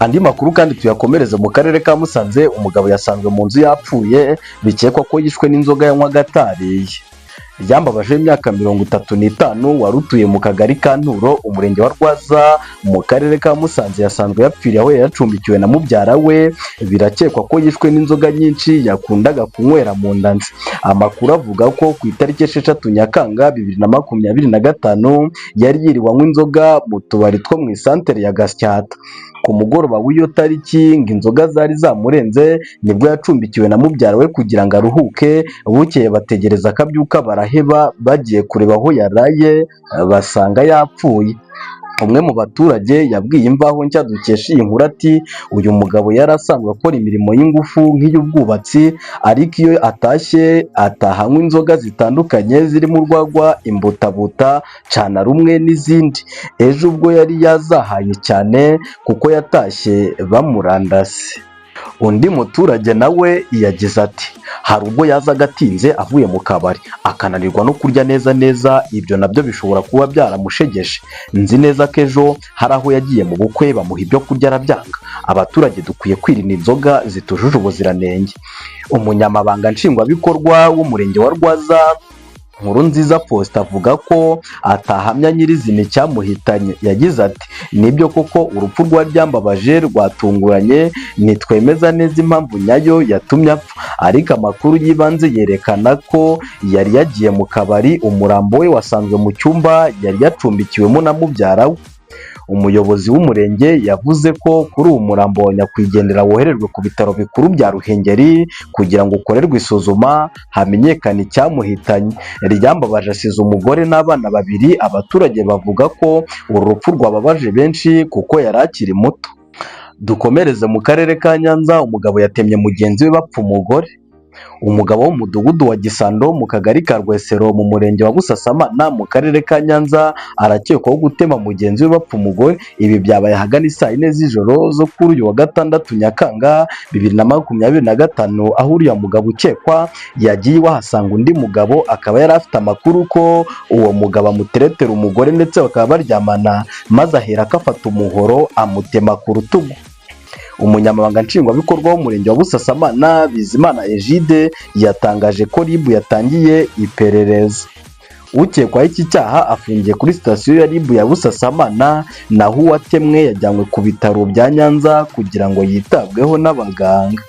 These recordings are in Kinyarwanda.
Andi makuru kandi tuyakomereze mu karere ka Musanze. Umugabo yasanzwe mu nzu yapfuye, bikekwa ko yishwe n'inzoga yanywaga atariye. Ryambabaje imyaka 35 wari utuye mu kagari ka Nturo, umurenge wa Rwaza, mu karere ka Musanze, yasanzwe yapfiriye aho yacumbikiwe na mubyara we. Birakekwa ko yishwe n'inzoga nyinshi yakundaga kunywera mu ndanzi. Amakuru avuga ko ku itariki 6 Nyakanga 2025 yari yiriwe anywa inzoga mu tubari two mu isantere ya Gasyata. Ku mugoroba w'iyo tariki ngo inzoga zari zamurenze, nibwo yacumbikiwe na mubyara we kugira ngo aruhuke. Bukeye bategereza akabyuka baraheba, bagiye kureba aho yaraye basanga yapfuye. Umwe mu baturage yabwiye Imvaho Nshya dukesha iyi nkuru ati uyu mugabo yari asanzwe akora imirimo y'ingufu nk'iy'ubwubatsi, ariko iyo atashye atahanywa inzoga zitandukanye zirimo urwagwa, imbutabuta, cana rumwe n'izindi. Ejo ubwo yari yazahaye cyane kuko yatashye bamurandase. Undi muturage nawe yagize ati hari ubwo yazaga atinze avuye mu kabari akananirwa no kurya neza, ibyo nabyo bishobora kuba byaramushegeshe. Nzi neza ko ejo hari aho yagiye mu bukwe bamuha ibyo kurya arabyanga. Abaturage dukwiye kwirinda inzoga zitujuje ubuziranenge. Umunyamabanga nshingwabikorwa w'umurenge wa Rwaza, Nkurunziza Faustin, avuga ko atahamya nyirizina icyamuhitanye. Yagize ati nibyo koko urupfu rwa Ryambabaje rwatunguranye, nitwemeza neza impamvu nyayo yatumye apfa, ariko amakuru y'ibanze yerekana ko yari yagiye mu kabari. Umurambo we wasanzwe mu cyumba yari yacumbikiwemo na mubyara we. Umuyobozi w'umurenge yavuze ko kuri uwo murambo wa nyakwigendera woherejwe ku bitaro bikuru bya Ruhengeri kugira ngo ukorerwe isuzuma hamenyekane icyamuhitanye. Ryambabaje asize umugore n'abana 2. Abaturage bavuga ko uru rupfu rwababaje benshi kuko yari akiri muto. Dukomereze mu karere ka Nyanza. Umugabo yatemye mugenzi we bapfa umugore. Umugabo wo mu mudugudu wa Gisando mu kagari ka Rwesero mu murenge wa Busasamana mu karere ka Nyanza arakekwaho gutema mugenzi we bapfa umugore. Ibi byabaye ahagana saa 4 z'ijoro zo kuri uyu wa 6 Nyakanga 2025, aho uriya mugabo ukekwa yagiye wahasanga undi mugabo, akaba yari afite amakuru ko uwo mugabo amuteretera umugore ndetse bakaba baryamana, maze ahera akafata umuhoro amutema ku rutugu. Umunyamabanga nshingwabikorwa w'umurenge wa Busasamana, Bizimana Egide, yatangaje ko RIB yatangiye iperereza. Ukekwaho iki cyaha afungiye kuri sitasiyo ya RIB ya Busasamana, naho uwatemwe yajyanywe ku bitaro bya Nyanza kugira ngo yitabweho n'abaganga.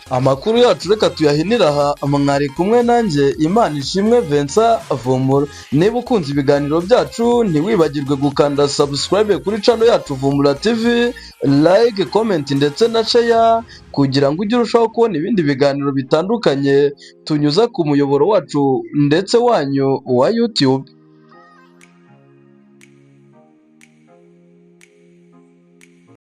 Amakuru yacu reka tuyahinira aha. Mwari kumwe nanjye Imanishimwe Vincent Vumbura. Niba ukunze ibiganiro byacu ntiwibagirwe gukanda subscribe kuri channel yacu Vumbura TV, like, comment ndetse na share kugira ngo ujye urushaho kubona ibindi biganiro bitandukanye tunyuza ku muyoboro wacu ndetse wanyu wa YouTube.